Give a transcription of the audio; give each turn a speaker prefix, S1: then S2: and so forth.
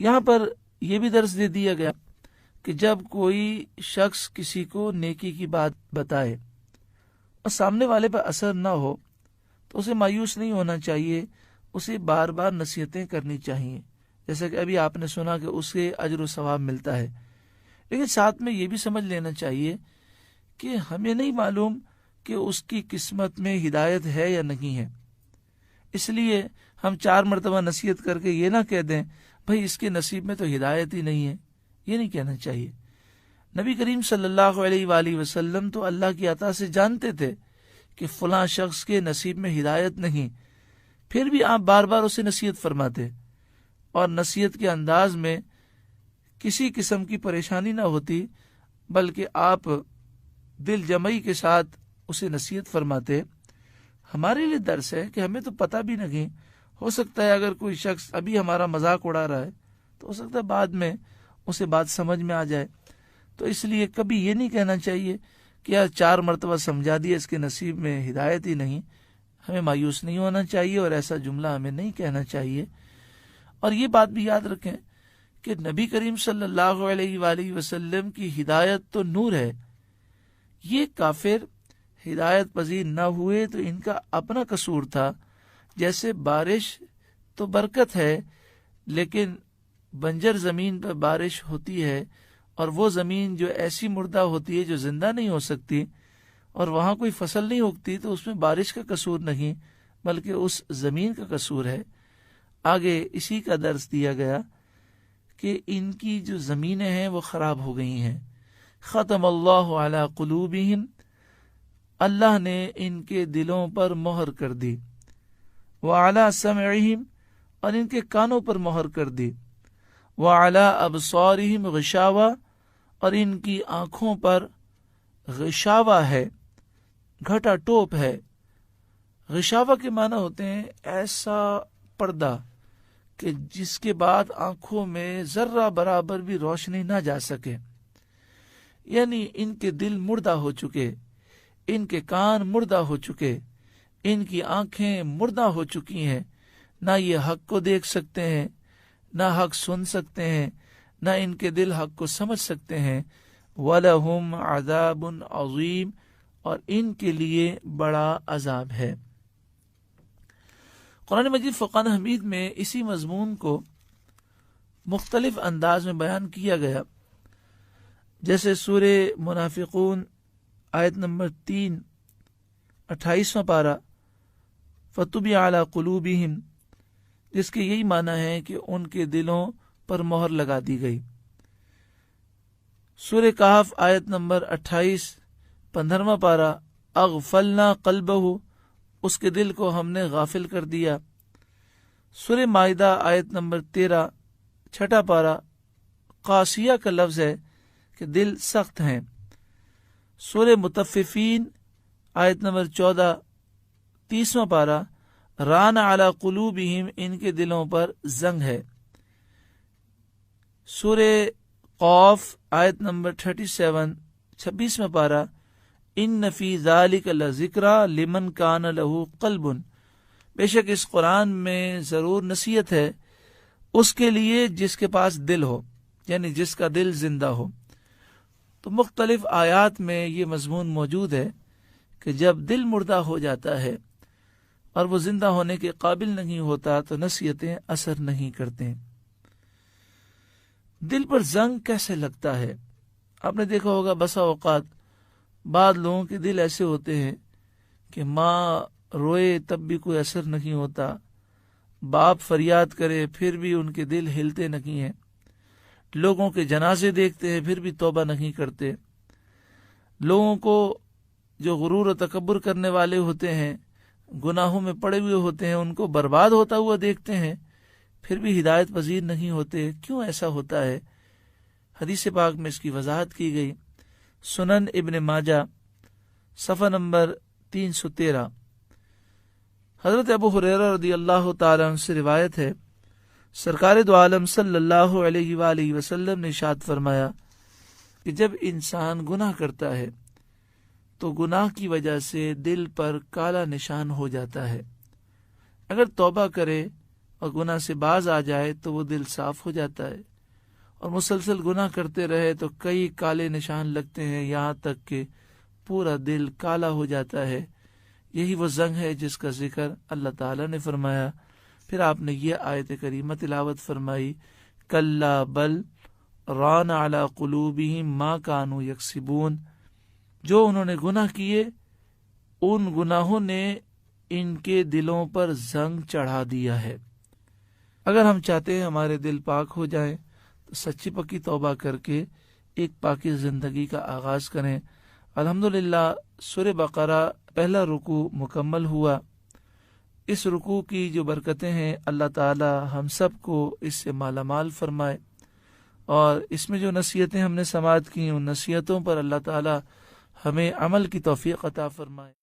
S1: یہاں پر یہ بھی درس دے دیا گیا کہ جب کوئی شخص کسی کو نیکی کی بات بتائے اور سامنے والے پر اثر نہ ہو تو اسے مایوس نہیں ہونا چاہیے، اسے بار بار نصیحتیں کرنی چاہیے، جیسا کہ ابھی آپ نے سنا کہ اسے اجر و ثواب ملتا ہے۔ لیکن ساتھ میں یہ بھی سمجھ لینا چاہیے کہ ہمیں نہیں معلوم کہ اس کی قسمت میں ہدایت ہے یا نہیں ہے، اس لیے ہم 4 مرتبہ نصیحت کر کے یہ نہ کہہ دیں بھائی اس کے نصیب میں تو ہدایت ہی نہیں ہے، یہ نہیں کہنا چاہیے۔ نبی کریم صلی اللہ علیہ وآلہ وسلم تو اللہ کی عطا سے جانتے تھے کہ فلاں شخص کے نصیب میں ہدایت نہیں، پھر بھی آپ بار بار اسے نصیحت فرماتے، اور نصیحت کے انداز میں کسی قسم کی پریشانی نہ ہوتی، بلکہ آپ دل جمعی کے ساتھ اسے نصیحت فرماتے۔ ہمارے لیے درس ہے کہ ہمیں تو پتہ بھی نہیں، ہو سکتا ہے اگر کوئی شخص ابھی ہمارا مذاق اڑا رہا ہے تو ہو سکتا ہے بعد میں اسے بات سمجھ میں آ جائے، تو اس لیے کبھی یہ نہیں کہنا چاہیے کہ یار 4 مرتبہ سمجھا دیا اس کے نصیب میں ہدایت ہی نہیں۔ ہمیں مایوس نہیں ہونا چاہیے اور ایسا جملہ ہمیں نہیں کہنا چاہیے۔ اور یہ بات بھی یاد رکھیں کہ نبی کریم صلی اللہ علیہ وآلہ وسلم کی ہدایت تو نور ہے، یہ کافر ہدایت پذیر نہ ہوئے تو ان کا اپنا قصور تھا۔ جیسے بارش تو برکت ہے، لیکن بنجر زمین پر بارش ہوتی ہے اور وہ زمین جو ایسی مردہ ہوتی ہے جو زندہ نہیں ہو سکتی اور وہاں کوئی فصل نہیں اگتی، تو اس میں بارش کا قصور نہیں بلکہ اس زمین کا قصور ہے۔ آگے اسی کا درس دیا گیا کہ ان کی جو زمینیں ہیں وہ خراب ہو گئی ہیں۔ ختم اللہ علی قلوبہم، اللہ نے ان کے دلوں پر مہر کر دی، وعلی سمعہم، اور ان کے کانوں پر مہر کر دی، وعلی ابصارہم غشاوہ، اور ان کی آنکھوں پر غشاوہ ہے، گھٹا ٹوپ ہے۔ غشاوہ کے معنی ہوتے ہیں ایسا پردہ کہ جس کے بعد آنکھوں میں ذرہ برابر بھی روشنی نہ جا سکے، یعنی ان کے دل مردہ ہو چکے، ان کے کان مردہ ہو چکے، ان کی آنکھیں مردہ ہو چکی ہیں، نہ یہ حق کو دیکھ سکتے ہیں، نہ حق سن سکتے ہیں، نہ ان کے دل حق کو سمجھ سکتے ہیں۔ وَلَهُمْ عَذَابٌ عَظِيمٌ، اور ان کے لیے بڑا عذاب ہے۔ قرآن مجید فرقان حمید میں اسی مضمون کو مختلف انداز میں بیان کیا گیا، جیسے سورہ منافقون آیت نمبر 3 28واں پارہ، فَطُبِعَ عَلَى قُلُوبِهِمْ، جس کے یہی معنی ہے کہ ان کے دلوں پر مہر لگا دی گئی۔ سورہ کہف آیت نمبر 28 15واں پارہ، اغفلنا قلبہ، اس کے دل کو ہم نے غافل کر دیا۔ سورہ مائدہ آیت نمبر 13 چھٹا پارہ، قاسیہ کا لفظ ہے کہ دل سخت ہیں۔ سورہ مطففین آیت نمبر 14 30واں پارہ، ران علی قلوبہم، ان کے دلوں پر زنگ ہے۔ سورہ قاف آیت نمبر 37 26واں پارہ، ان فی ذالک لذکری لمن کان لہ قلب، بے شک اس قرآن میں ضرور نصیحت ہے اس کے لیے جس کے پاس دل ہو، یعنی جس کا دل زندہ ہو۔ تو مختلف آیات میں یہ مضمون موجود ہے کہ جب دل مردہ ہو جاتا ہے اور وہ زندہ ہونے کے قابل نہیں ہوتا تو نصیحتیں اثر نہیں کرتے۔ دل پر زنگ کیسے لگتا ہے؟ آپ نے دیکھا ہوگا بسا اوقات بعض لوگوں کے دل ایسے ہوتے ہیں کہ ماں روئے تب بھی کوئی اثر نہیں ہوتا، باپ فریاد کرے پھر بھی ان کے دل ہلتے نہیں ہیں، لوگوں کے جنازے دیکھتے ہیں پھر بھی توبہ نہیں کرتے، لوگوں کو جو غرور و تکبر کرنے والے ہوتے ہیں، گناہوں میں پڑے ہوئے ہوتے ہیں، ان کو برباد ہوتا ہوا دیکھتے ہیں پھر بھی ہدایت پذیر نہیں ہوتے۔ کیوں ایسا ہوتا ہے؟ حدیث پاک میں اس کی وضاحت کی گئی۔ سنن ابن ماجہ صفحہ نمبر 313، حضرت ابو ہریرہ رضی اللہ تعالیٰ عنہ سے روایت ہے، سرکار دو عالم صلی اللہ علیہ وآلہ وسلم نے ارشاد فرمایا کہ جب انسان گناہ کرتا ہے تو گناہ کی وجہ سے دل پر کالا نشان ہو جاتا ہے، اگر توبہ کرے اور گناہ سے باز آ جائے تو وہ دل صاف ہو جاتا ہے، اور مسلسل گناہ کرتے رہے تو کئی کالے نشان لگتے ہیں، یہاں تک کہ پورا دل کالا ہو جاتا ہے۔ یہی وہ زنگ ہے جس کا ذکر اللہ تعالیٰ نے فرمایا۔ پھر آپ نے یہ آیت کریمہ تلاوت فرمائی، کلا بل ران علی قلوبہم ما کانوا یکسبون، جو انہوں نے گناہ کیے ان گناہوں نے ان کے دلوں پر زنگ چڑھا دیا ہے۔ اگر ہم چاہتے ہیں ہمارے دل پاک ہو جائیں تو سچی پکی توبہ کر کے ایک پاکی زندگی کا آغاز کریں۔ الحمدللہ سورہ بقرہ پہلا رکوع مکمل ہوا۔ اس رکوع کی جو برکتیں ہیں اللہ تعالی ہم سب کو اس سے مالا مال فرمائے، اور اس میں جو نصیحتیں ہم نے سماعت کی ان نصیحتوں پر اللہ تعالی ہمیں عمل کی توفیق عطا فرمائے۔